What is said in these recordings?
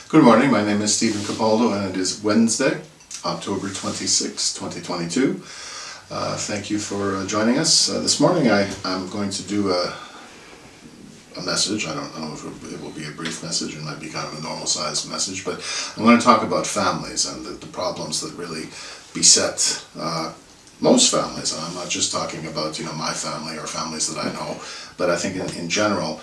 Good morning, my name is Stephen Capaldo and it is Wednesday, October 26, 2022. Thank you for joining us. This morning I'm going to do a message. I don't know if it will be a brief message, it might be kind of a normal sized message, but I'm going to talk about families and the problems that really beset most families. And I'm not just talking about my family or families that I know, but I think in general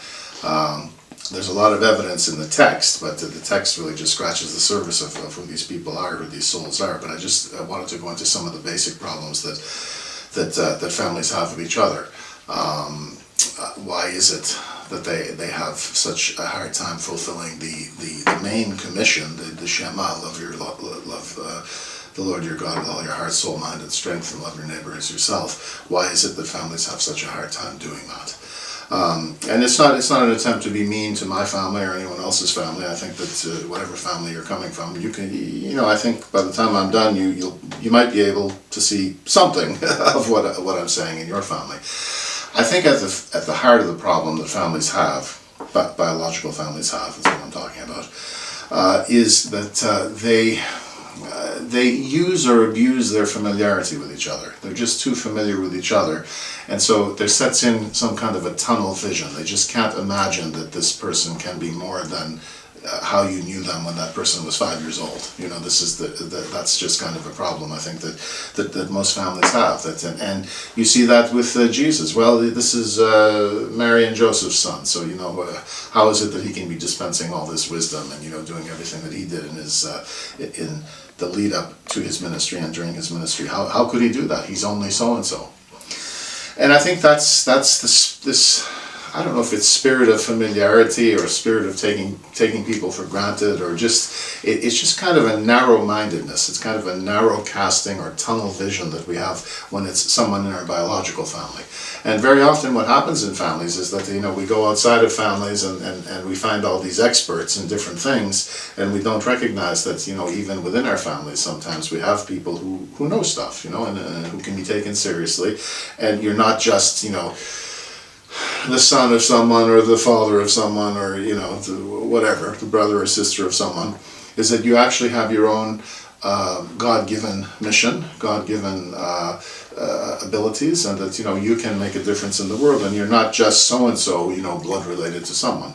there's a lot of evidence in the text, but the text really just scratches the surface of who these people are, who these souls are. But I wanted to go into some of the basic problems that families have with each other. Why is it that they have such a hard time fulfilling the main commission, the Shema, love the Lord your God with all your heart, soul, mind, and strength, and love your neighbor as yourself? Why is it that families have such a hard time doing that? And it's not an attempt to be mean to my family or anyone else's family. I think that whatever family you're coming from, you can, I think by the time I'm done, you might be able to see something of what I'm saying in your family. I think at the heart of the problem that families have, biological families have, is what I'm talking about, is that they use or abuse their familiarity with each other. They're just too familiar with each other, and so there sets in some kind of a tunnel vision. They just can't imagine that this person can be more than how you knew them when that person was 5 years old. That's just kind of a problem I think that most families have. And you see that with Jesus. Well, this is Mary and Joseph's son, so how is it that he can be dispensing all this wisdom and doing everything that he did in his in the lead up to his ministry and during his ministry? How could he do that? He's only so and so. And I think that's this I don't know if it's spirit of familiarity or spirit of taking people for granted, or it's just kind of a narrow-mindedness. It's kind of a narrow casting or tunnel vision that we have when it's someone in our biological family. And very often what happens in families is that we go outside of families and we find all these experts in different things, and we don't recognize that even within our families sometimes we have people who know stuff, and who can be taken seriously. And you're not just the son of someone or the father of someone or whatever, the brother or sister of someone, is that you actually have your own God-given mission, God-given abilities, and that you can make a difference in the world, and you're not just so-and-so blood related to someone.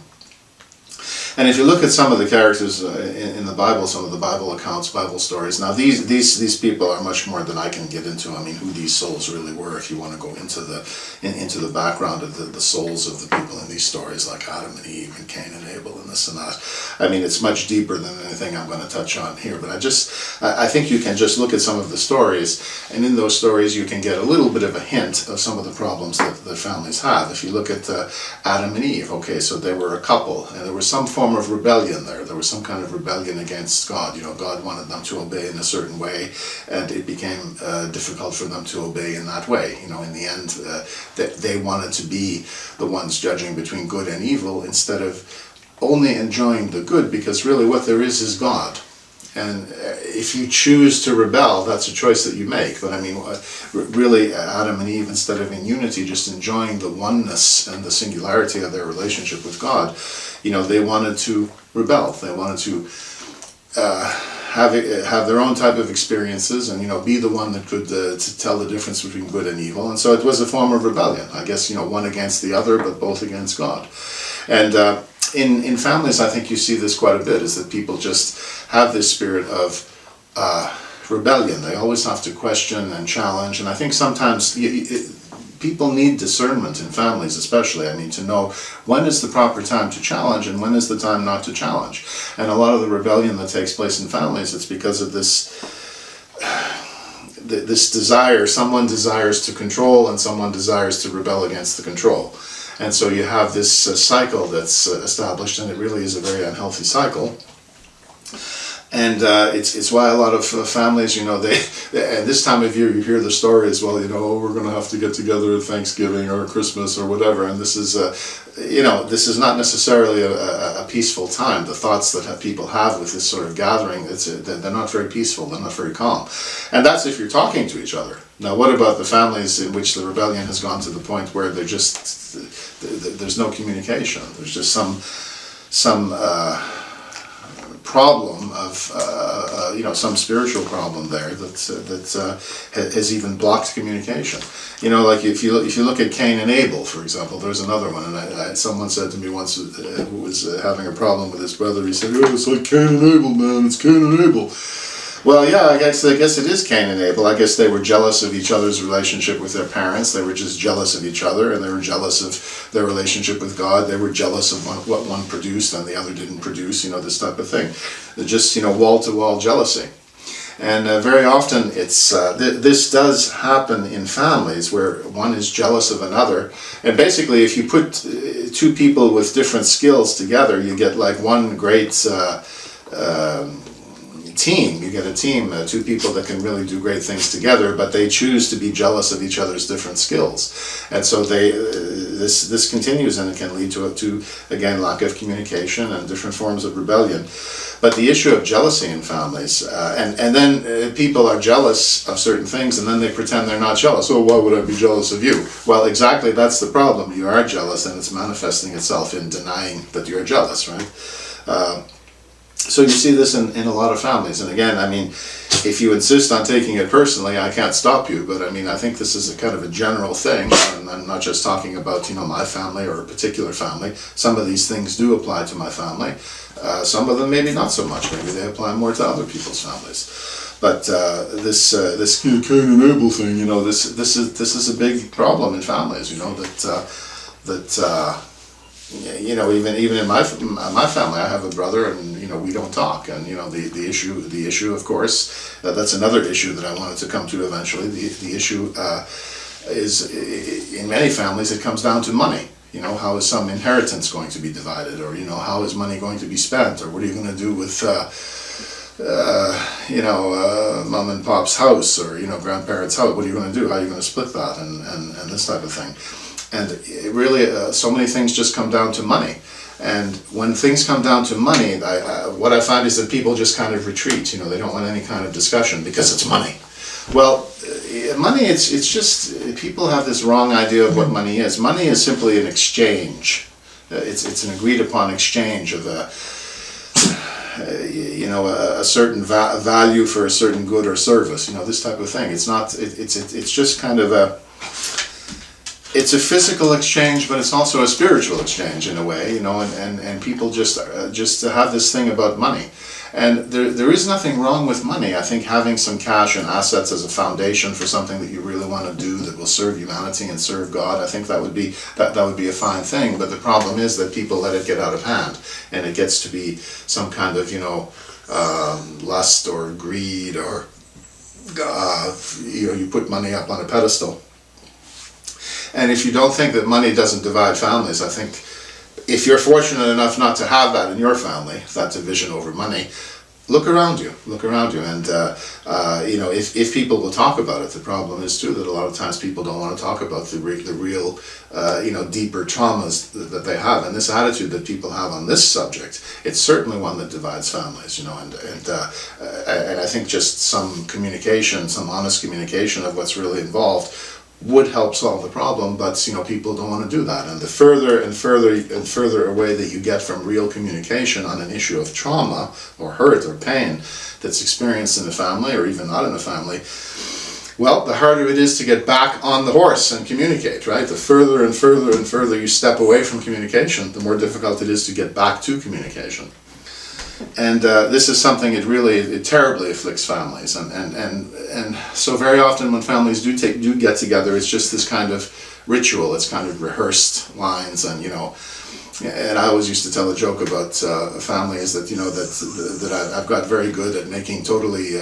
And if you look at some of the characters in the Bible, some of the Bible accounts, Bible stories, now these people are much more than I can get into. I mean, who these souls really were, if you want to go into the background of the souls of the people in these stories, like Adam and Eve and Cain and Abel and this and that. I mean, it's much deeper than anything I'm going to touch on here, but I think you can just look at some of the stories, and in those stories you can get a little bit of a hint of some of the problems that families have. If you look at Adam and Eve, okay, so they were a couple, and there was some form of rebellion there. There was some kind of rebellion against God. God wanted them to obey in a certain way, and it became difficult for them to obey in that way. In the end, they wanted to be the ones judging between good and evil instead of only enjoying the good, because really what there is God. And if you choose to rebel, that's a choice that you make. But I mean, really, Adam and Eve, instead of in unity, just enjoying the oneness and the singularity of their relationship with God, they wanted to rebel. They wanted to have their own type of experiences, and be the one that could to tell the difference between good and evil. And so it was a form of rebellion, I guess. One against the other, but both against God. And in families, I think you see this quite a bit, is that people just have this spirit of rebellion. They always have to question and challenge, and I think sometimes people need discernment in families, especially. I mean, to know when is the proper time to challenge and when is the time not to challenge. And a lot of the rebellion that takes place in families, it's because of this desire. Someone desires to control and someone desires to rebel against the control. And so you have this cycle that's established, and it really is a very unhealthy cycle. And it's why a lot of families, and this time of year you hear the stories, well, we're going to have to get together at Thanksgiving or Christmas or whatever, and this is, this is not necessarily a peaceful time. The thoughts that people have with this sort of gathering, they're not very peaceful, they're not very calm. And that's if you're talking to each other. Now, what about the families in which the rebellion has gone to the point where there's no communication? There's just some problem of some spiritual problem there that has even blocked communication. Like if you look at Cain and Abel, for example, there's another one, and someone said to me once who was having a problem with his brother, he said, "Oh, it's like Cain and Abel, man. It's Cain and Abel." Well, yeah, I guess it is Cain and Abel. I guess they were jealous of each other's relationship with their parents. They were just jealous of each other, and they were jealous of their relationship with God. They were jealous of what one produced and the other didn't produce, this type of thing. They're just, wall-to-wall jealousy. And very often this does happen in families where one is jealous of another. And basically, if you put two people with different skills together, you get like one great team. You get a team, two people that can really do great things together, but they choose to be jealous of each other's different skills, and so this continues, and it can lead to again lack of communication and different forms of rebellion. But the issue of jealousy in families, and then people are jealous of certain things, and then they pretend they're not jealous. Oh, why would I be jealous of you? Well, exactly, that's the problem. You are jealous, and it's manifesting itself in denying that you're jealous, right? So you see this in a lot of families. And again, if you insist on taking it personally, I can't stop you. But I think this is a kind of a general thing. And I'm not just talking about, my family or a particular family. Some of these things do apply to my family. Some of them maybe not so much. Maybe they apply more to other people's families. But this Cain and Abel thing, this is a big problem in families. Even in my family, I have a brother, and we don't talk, and the issue, of course, that's another issue that I wanted to come to eventually. The issue is in many families it comes down to money. How is some inheritance going to be divided, or how is money going to be spent, or what are you going to do with mom and pop's house, or grandparents' house? What are you going to do? How are you going to split that, and this type of thing. And it really, so many things just come down to money. And when things come down to money, what I find is that people just kind of retreat. They don't want any kind of discussion because it's money. Well, money, it's just, people have this wrong idea of what money is. Money is simply an exchange. It's an agreed upon exchange of a certain value for a certain good or service. This type of thing. It's not. It's just kind of it's a physical exchange, but it's also a spiritual exchange in a way, and people just have this thing about money. And there is nothing wrong with money. I think having some cash and assets as a foundation for something that you really want to do that will serve humanity and serve God, I think that would be a fine thing. But the problem is that people let it get out of hand, and it gets to be some kind of lust or greed, or you put money up on a pedestal. And if you don't think that money doesn't divide families, I think if you're fortunate enough not to have that in your family, that division over money, look around you, and if people will talk about it. The problem is too that a lot of times people don't want to talk about the real deeper traumas that they have, and this attitude that people have on this subject. It's certainly one that divides families, and I think just some communication, some honest communication of what's really involved would help solve the problem, but people don't want to do that. And the further and further away that you get from real communication on an issue of trauma or hurt or pain that's experienced in a family or even not in a family, well, the harder it is to get back on the horse and communicate, right? The further and further you step away from communication, the more difficult it is to get back to communication. And this is something it terribly afflicts families, and so very often when families do get together, it's just this kind of ritual. It's kind of rehearsed lines, and and I always used to tell a joke about families that that I've got very good at making totally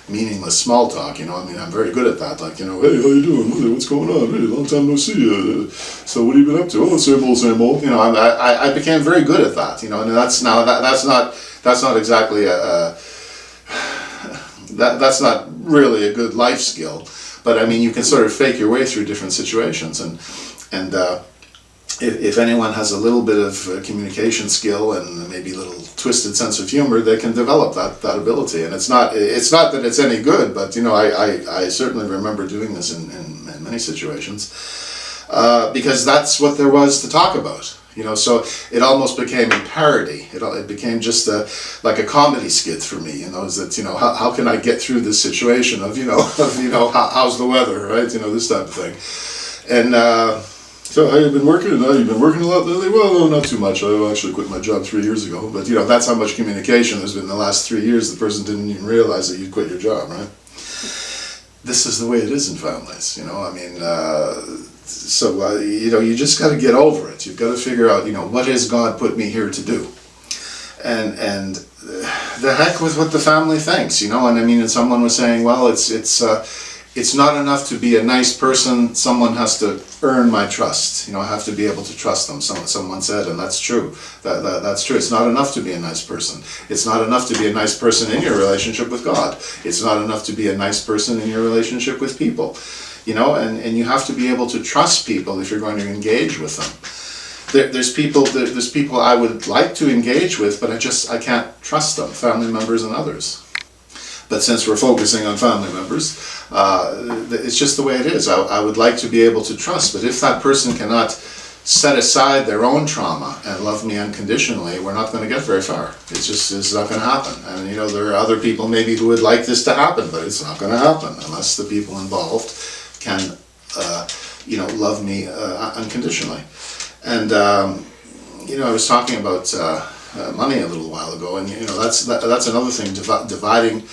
meaningless small talk. I'm very good at that. Like, hey, how you doing? Hey, what's going on? Hey, long time no see. So what have you been up to? Oh, same old. I became very good at that. And that's not exactly that's not really a good life skill. But you can sort of fake your way through different situations, and if anyone has a little bit of communication skill and maybe a little twisted sense of humor, they can develop that ability. And it's not that it's any good, but I certainly remember doing this in many situations because that's what there was to talk about. You know, so it almost became a parody. It became just like a comedy skit for me. You know, is that, you know, how can I get through this situation of, you know, how's the weather, right? You know, this type of thing. And so have you been working? You've been working a lot lately? Well, no, not too much. I actually quit my job 3 years ago. But, you know, that's how much communication there's been in the last 3 years. The person didn't even realize that you'd quit your job, right? This is the way it is in families, you know. I mean, you know, you just got to get over it. You've got to figure out, you know, what has God put me here to do? And the heck with what the family thinks, you know. And I mean, and someone was saying, well, it's not enough to be a nice person. Someone has to earn my trust. You know, I have to be able to trust them. Someone said, and that's true. That's true. It's not enough to be a nice person. It's not enough to be a nice person in your relationship with God. It's not enough to be a nice person in your relationship with people. You know, and you have to be able to trust people if you're going to engage with them. There's people I would like to engage with, but I can't trust them, family members and others. But since we're focusing on family members, it's just the way it is. I would like to be able to trust, but if that person cannot set aside their own trauma and love me unconditionally, we're not going to get very far. It's not going to happen. And, you know, there are other people maybe who would like this to happen, but it's not going to happen unless the people involved can, you know, love me unconditionally. And, you know, I was talking about money a little while ago, and, you know, that's another thing, dividing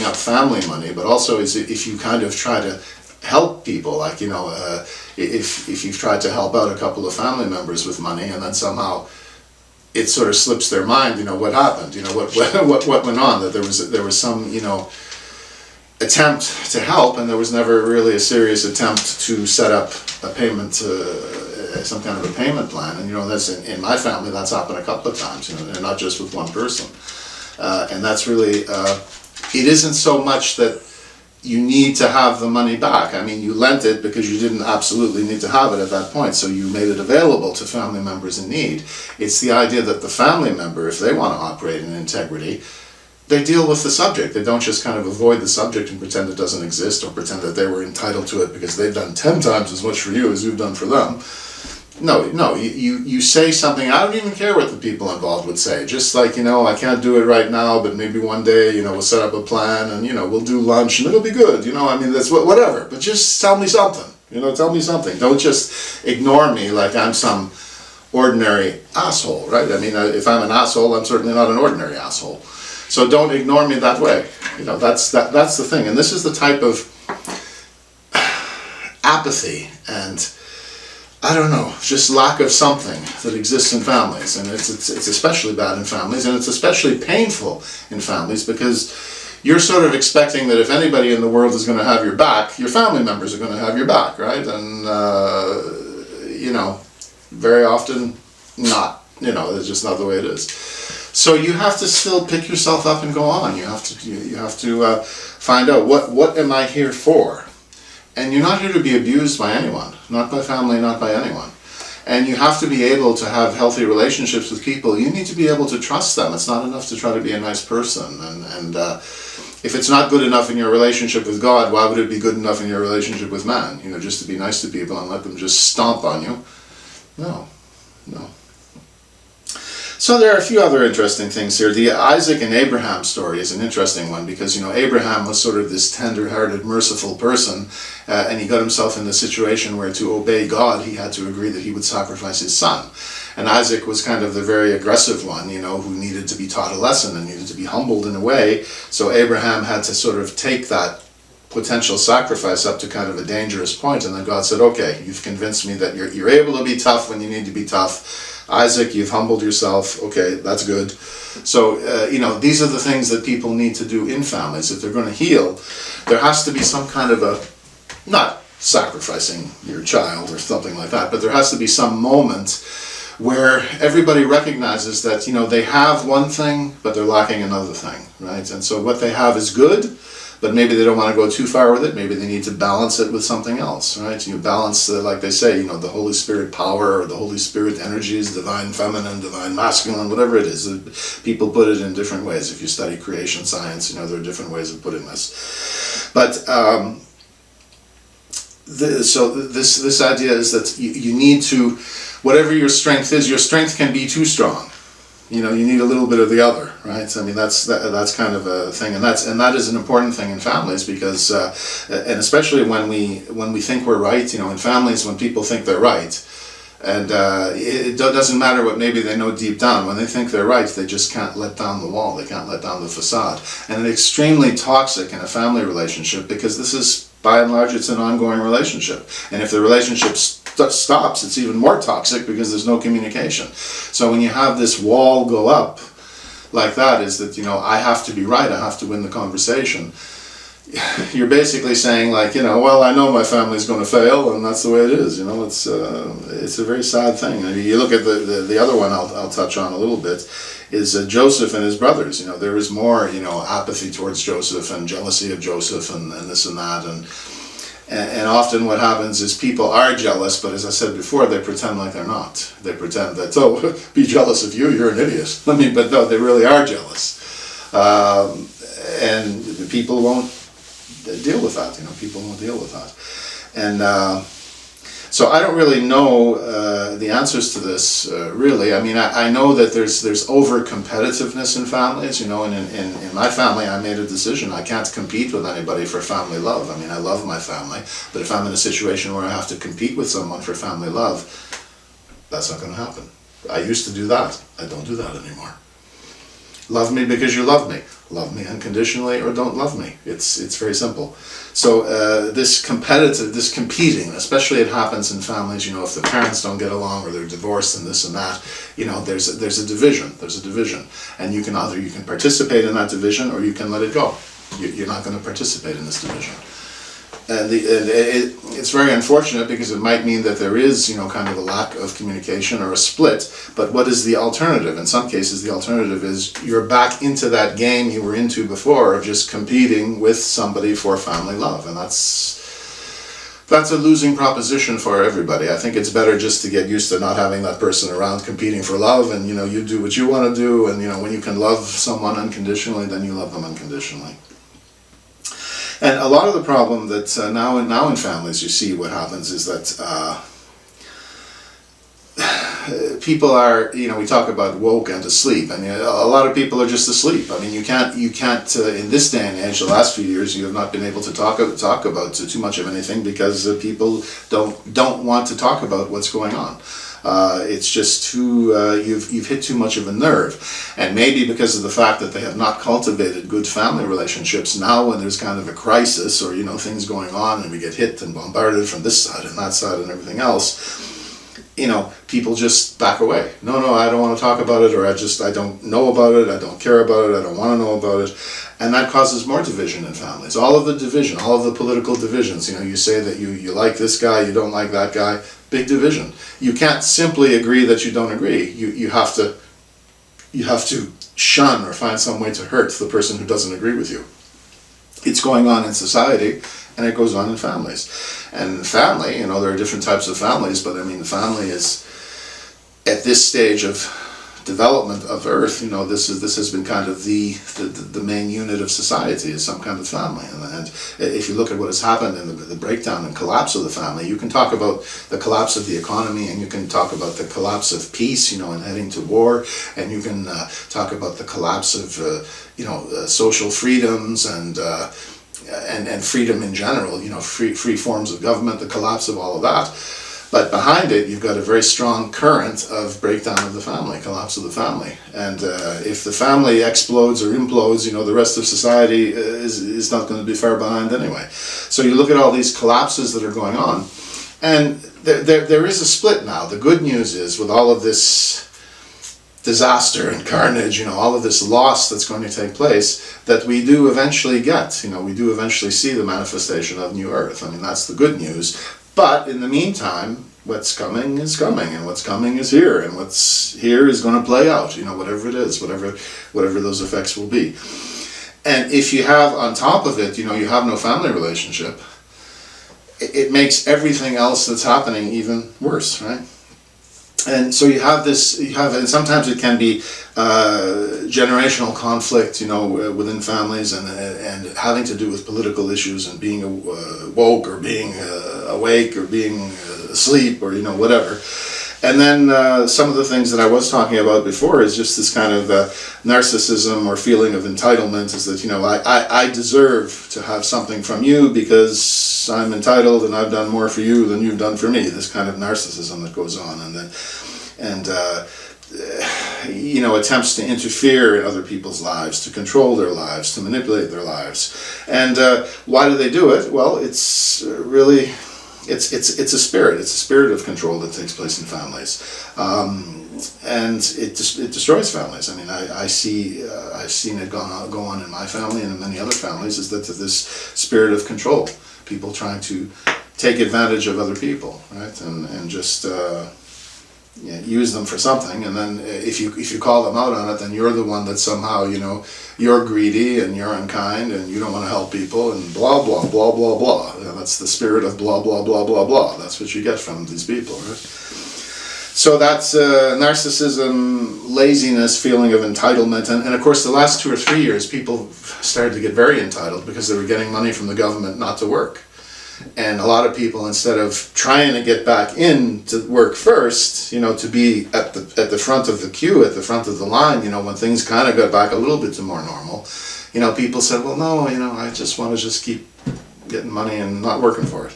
up family money, but also is if you kind of try to help people, like, you know, if you've tried to help out a couple of family members with money, and then somehow it sort of slips their mind, you know, what happened, you know, what went on, that there was some, you know, attempt to help, and there was never really a serious attempt to set up a payment, some kind of a payment plan. And, you know, that's in my family, that's happened a couple of times, you know, and not just with one person. And that's really, it isn't so much that you need to have the money back. I mean, you lent it because you didn't absolutely need to have it at that point, so you made it available to family members in need. It's the idea that the family member, if they want to operate in integrity, they deal with the subject. They don't just kind of avoid the subject and pretend it doesn't exist, or pretend that they were entitled to it because they've done 10 times as much for you as you've done for them. No, you say something. I don't even care what the people involved would say. Just like, you know, I can't do it right now, but maybe one day, you know, we'll set up a plan, and, you know, we'll do lunch and it'll be good. You know, I mean, that's whatever. But just tell me something. You know, tell me something. Don't just ignore me like I'm some ordinary asshole, right? I mean, if I'm an asshole, I'm certainly not an ordinary asshole. So don't ignore me that way. You know, that's the thing. And this is the type of apathy and, I don't know, just lack of something that exists in families. And it's especially bad in families, and it's especially painful in families, because you're sort of expecting that if anybody in the world is going to have your back, your family members are going to have your back, right? And, you know, very often not. You know, it's just not the way it is. So you have to still pick yourself up and go on. You have to find out what am I here for. And you're not here to be abused by anyone, not by family, not by anyone. And you have to be able to have healthy relationships with people. You need to be able to trust them. It's not enough to try to be a nice person. And if it's not good enough in your relationship with God, why would it be good enough in your relationship with man? You know, just to be nice to people and let them just stomp on you. No. So there are a few other interesting things here. The Isaac and Abraham story is an interesting one, because, you know, Abraham was sort of this tender-hearted, merciful person, and he got himself in the situation where, to obey God, he had to agree that he would sacrifice his son. And Isaac was kind of the very aggressive one, you know, who needed to be taught a lesson and needed to be humbled in a way. So Abraham had to sort of take that potential sacrifice up to kind of a dangerous point, and then God said, okay, you've convinced me that you're able to be tough when you need to be tough. Isaac, you've humbled yourself. Okay, that's good. So, you know, these are the things that people need to do in families. If they're going to heal, there has to be some kind of a, not sacrificing your child or something like that, but there has to be some moment where everybody recognizes that, you know, they have one thing, but they're lacking another thing, right? And so what they have is good, but maybe they don't want to go too far with it. Maybe they need to balance it with something else, right? You balance, like they say, you know, the Holy Spirit power, or the Holy Spirit energies, divine feminine, divine masculine, whatever it is. People put it in different ways. If you study creation science, you know, there are different ways of putting this. But so this idea is that you need to, whatever your strength is, your strength can be too strong. You know, you need a little bit of the other, right? I mean, that's kind of a thing, and that is an important thing in families, because and especially when we think we're right, you know, in families, when people think they're right, and it doesn't matter what maybe they know deep down, when they think they're right, they just can't let down the wall, they can't let down the facade, and it's extremely toxic in a family relationship, because this is, by and large, it's an ongoing relationship, and if the relationship stops, it's even more toxic, because there's no communication. So when you have this wall go up like that, is that, you know, I have to be right, I have to win the conversation. You're basically saying, like, you know, well, I know my family's going to fail, and that's the way it is. You know, it's a very sad thing. I mean, you look at the other one I'll touch on a little bit, is Joseph and his brothers. You know, there was more, you know, apathy towards Joseph and jealousy of Joseph and this and that, and often what happens is people are jealous, but as I said before, they pretend like they're not. They pretend that, oh, be jealous of you, you're an idiot. I mean, but no, they really are jealous, and people won't deal with that. You know, people won't deal with that, and so I don't really know the answers to this, really. I mean, I know that there's over-competitiveness in families, you know, and in my family I made a decision. I can't compete with anybody for family love. I mean, I love my family, but if I'm in a situation where I have to compete with someone for family love, that's not going to happen. I used to do that. I don't do that anymore. Love me because you love me. Love me unconditionally, or don't love me. It's very simple. So this competing, especially it happens in families, you know, if the parents don't get along or they're divorced and this and that, you know, there's a division. There's a division. And you can participate in that division, or you can let it go. You're not going to participate in this division. And it's very unfortunate, because it might mean that there is, you know, kind of a lack of communication or a split. But what is the alternative? In some cases, the alternative is you're back into that game you were into before of just competing with somebody for family love, and that's a losing proposition for everybody. I think it's better just to get used to not having that person around competing for love, and, you know, you do what you want to do, and, you know, when you can love someone unconditionally, then you love them unconditionally. And a lot of the problem that now in families, you see what happens is that people are, you know, we talk about woke and asleep, and, you know, a lot of people are just asleep. I mean, you can't in this day and age, the last few years, you have not been able to talk about too much of anything, because people don't want to talk about what's going on. It's just too, you've hit too much of a nerve. And maybe because of the fact that they have not cultivated good family relationships, now when there's kind of a crisis, or, you know, things going on, and we get hit and bombarded from this side and that side and everything else, you know, people just back away. No, I don't want to talk about it, or I don't know about it, I don't care about it, I don't want to know about it. And that causes more division in families. All of the division, all of the political divisions, you know, you say that you like this guy, you don't like that guy, big division. You can't simply agree that you don't agree. You have to shun or find some way to hurt the person who doesn't agree with you. It's going on in society, and it goes on in families. And family, you know, there are different types of families, but I mean, the family is, at this stage of development of Earth, you know, this has been kind of the main unit of society, is some kind of family. And if you look at what has happened in the breakdown and collapse of the family, you can talk about the collapse of the economy, and you can talk about the collapse of peace, you know, and heading to war, and you can talk about the collapse of social freedoms and freedom in general, you know, free forms of government, the collapse of all of that. But behind it, you've got a very strong current of breakdown of the family, collapse of the family. And if the family explodes or implodes, you know, the rest of society is not going to be far behind anyway. So you look at all these collapses that are going on, and there is a split now. The good news is, with all of this disaster and carnage, you know, all of this loss that's going to take place, that we do eventually see the manifestation of New Earth. I mean, that's the good news. But in the meantime, what's coming is coming, and what's coming is here, and what's here is going to play out, you know, whatever it is, whatever those effects will be. And if you have, on top of it, you know, you have no family relationship, it makes everything else that's happening even worse, right? And so and sometimes it can be generational conflict, you know, within families, and having to do with political issues, and being woke, or being awake or being asleep or, whatever. And then some of the things that I was talking about before is just this kind of narcissism or feeling of entitlement, is that, I deserve to have something from you because I'm entitled and I've done more for you than you've done for me. This kind of narcissism that goes on, and attempts to interfere in other people's lives, to control their lives, to manipulate their lives. And why do they do it? Well, it's really... It's a spirit. It's a spirit of control that takes place in families, and it destroys families. I mean, I've seen it go on in my family and in many other families. Is that this spirit of control, people trying to take advantage of other people, right, and just use them for something, and then if you call them out on it, then you're the one that somehow you're greedy and you're unkind and you don't want to help people and blah blah blah blah blah. That's the spirit of blah blah blah blah blah. That's what you get from these people, right? So that's narcissism, laziness, feeling of entitlement, and of course the last 2 or 3 years people started to get very entitled because they were getting money from the government not to work. And a lot of people, instead of trying to get back in to work first, to be at the front of the queue, at the front of the line, when things kind of got back a little bit to more normal, people said, well, no, I just want to keep getting money and not working for it.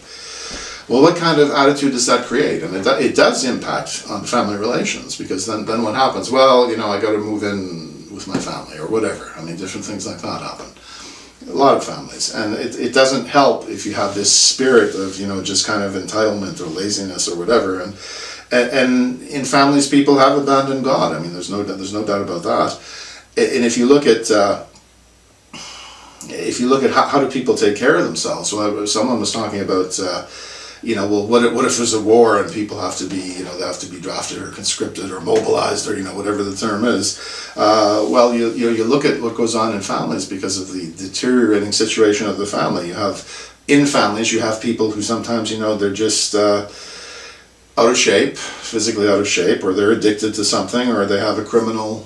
Well, what kind of attitude does that create? And it does impact on family relations, because then what happens? Well, I got to move in with my family or whatever. I mean, different things like that happen. A lot of families, and it doesn't help if you have this spirit of just kind of entitlement or laziness or whatever, and in families people have abandoned God. I mean, there's no doubt about that. And if you look at how do people take care of themselves, well, someone was talking about well, what if there's a war and people have to be they have to be drafted or conscripted or mobilized or whatever the term is. Well, you look at what goes on in families because of the deteriorating situation of the family. In families you have people who sometimes they're just out of shape, physically out of shape, or they're addicted to something, or they have a criminal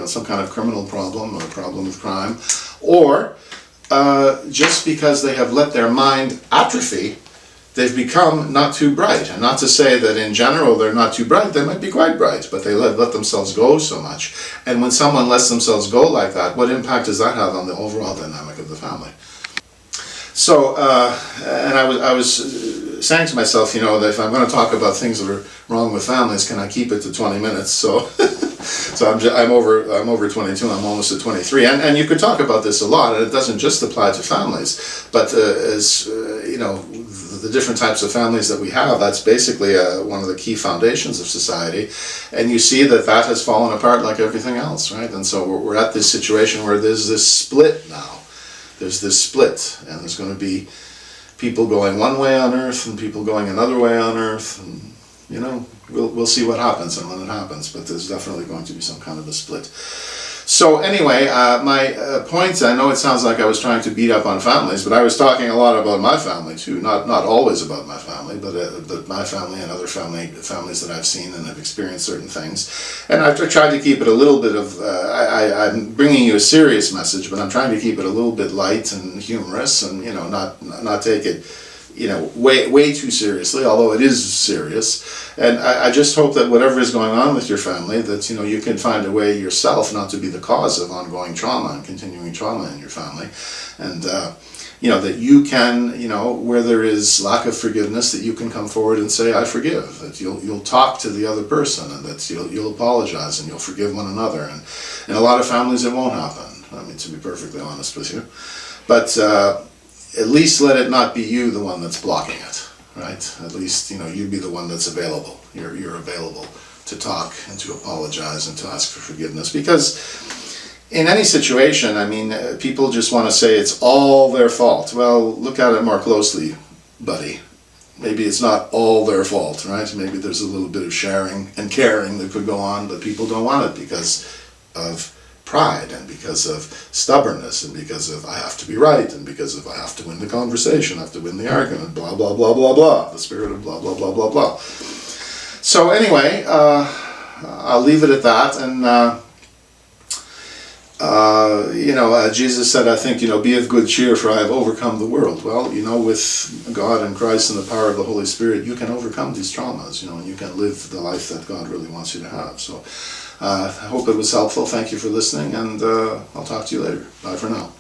some kind of criminal problem or a problem with crime, or just because they have let their mind atrophy, they've become not too bright. And not to say that in general they're not too bright, they might be quite bright, but they let themselves go so much. And when someone lets themselves go like that, what impact does that have on the overall dynamic of the family? So, and I was saying to myself, that if I'm going to talk about things that are wrong with families, can I keep it to 20 minutes? So, I'm over 22. I'm almost at 23, and you could talk about this a lot, and it doesn't just apply to families, but as the different types of families that we have, that's basically one of the key foundations of society, and you see that has fallen apart like everything else, right? And so we're at this situation where there's this split now. There's this split, and there's going to be people going one way on earth and people going another way on earth, and we'll see what happens and when it happens, but there's definitely going to be some kind of a split. So anyway, my point, I know it sounds like I was trying to beat up on families, but I was talking a lot about my family too, not always about my family, but my family and other families that I've seen and have experienced certain things. And I've tried to keep it a little bit of, I'm bringing you a serious message, but I'm trying to keep it a little bit light and humorous, and not take it way too seriously, although it is serious. And I just hope that whatever is going on with your family, that you can find a way yourself not to be the cause of ongoing trauma and continuing trauma in your family, and that you can, where there is lack of forgiveness, that you can come forward and say, I forgive, that you'll talk to the other person, and that you'll apologize and you'll forgive one another. And in a lot of families it won't happen, I mean, to be perfectly honest with you, but at least let it not be you the one that's blocking it, right? At least, you be the one that's available. You're available to talk and to apologize and to ask for forgiveness. Because in any situation, I mean, people just want to say it's all their fault. Well, look at it more closely, buddy. Maybe it's not all their fault, right? Maybe there's a little bit of sharing and caring that could go on, but people don't want it because of pride and because of stubbornness and because of I have to be right and because of I have to win the conversation, I have to win the argument, blah blah blah blah blah, the spirit of blah blah blah blah blah. So anyway, I'll leave it at that, and Jesus said, I think, be of good cheer, for I have overcome the world. Well, with God and Christ and the power of the Holy Spirit, you can overcome these traumas, and you can live the life that God really wants you to have. So I hope it was helpful. Thank you for listening, and I'll talk to you later. Bye for now.